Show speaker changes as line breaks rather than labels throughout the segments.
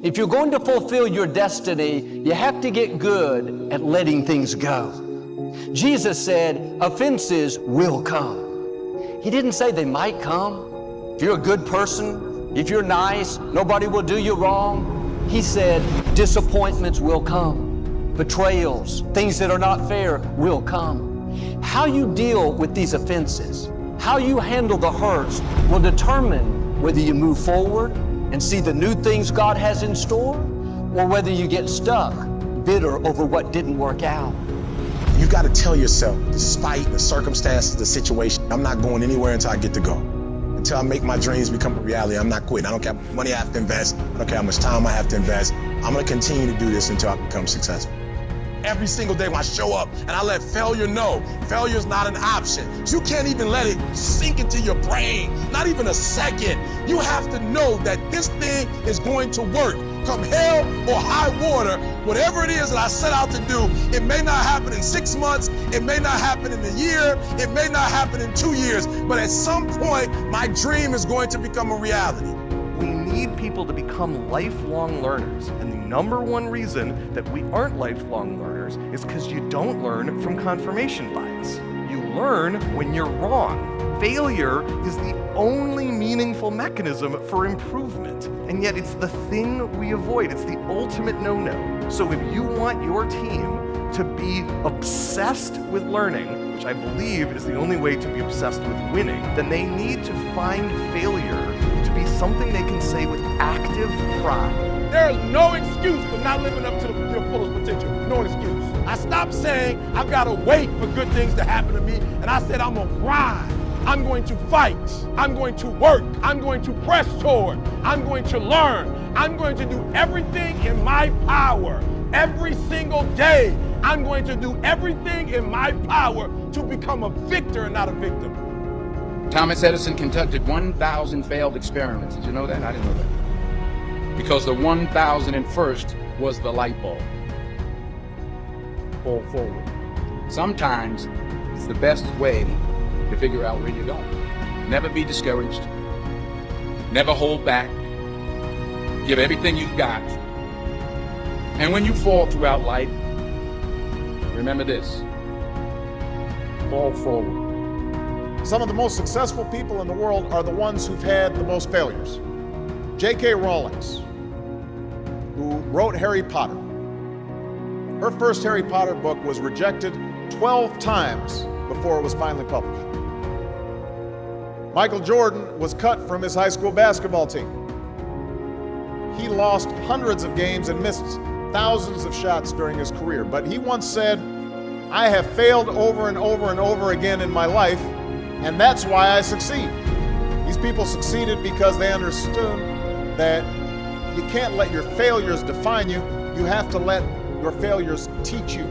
If you're going to fulfill your destiny, you have to get good at letting things go. Jesus said, offenses will come. He didn't say they might come. If you're a good person, if you're nice, nobody will do you wrong. He said, disappointments will come. Betrayals, things that are not fair will come. How you deal with these offenses, how you handle the hurts will determine whether you move forward and see the new things God has in store, or whether you get stuck, bitter over what didn't work out.
You got to tell yourself, despite the circumstances, the situation, I'm not going anywhere until I get to go. Until I make my dreams become a reality, I'm not quitting. I don't care how much money I have to invest. I don't care how much time I have to invest. I'm going to continue to do this until I become successful. Every single day when I show up and I let failure know, failure is not an option. So you can't even let it sink into your brain, not even a second. You have to know that this thing is going to work. Come hell or high water, whatever it is that I set out to do, it may not happen in 6 months, it may not happen in a year, it may not happen in 2 years, but at some point, my dream is going to become a reality.
We need people to become lifelong learners. And the number one reason that we aren't lifelong learners is because you don't learn from confirmation bias. You learn when you're wrong. Failure is the only meaningful mechanism for improvement. And yet it's the thing we avoid. It's the ultimate no-no. So if you want your team to be obsessed with learning, which I believe is the only way to be obsessed with winning, then they need to find failure to be something they can say with active pride.
There is no excuse for not living up to your fullest potential. No excuse. I stopped saying I've got to wait for good things to happen to me, and I said I'm going to grind. I'm going to fight. I'm going to work. I'm going to press toward. I'm going to learn. I'm going to do everything in my power. Every single day, I'm going to do everything in my power to become a victor and not a victim.
Thomas Edison conducted 1,000 failed experiments. Did you know that? I didn't know that. Because the 1,001st was the light bulb. Fall forward. Sometimes it's the best way to figure out where you're going. Never be discouraged. Never hold back. Give everything you've got. And when you fall throughout life, remember this. Fall forward.
Some of the most successful people in the world are the ones who've had the most failures. J.K. Rowling, who wrote Harry Potter. Her first Harry Potter book was rejected 12 times before it was finally published. Michael Jordan was cut from his high school basketball team. He lost hundreds of games and missed thousands of shots during his career. But he once said, I have failed over and over and over again in my life, and that's why I succeed. These people succeeded because they understood that you can't let your failures define you. You have to let your failures teach you.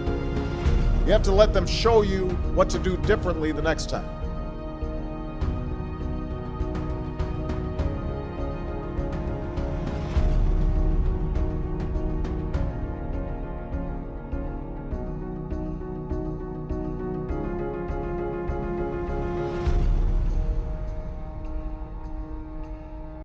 You have to let them show you what to do differently the next time.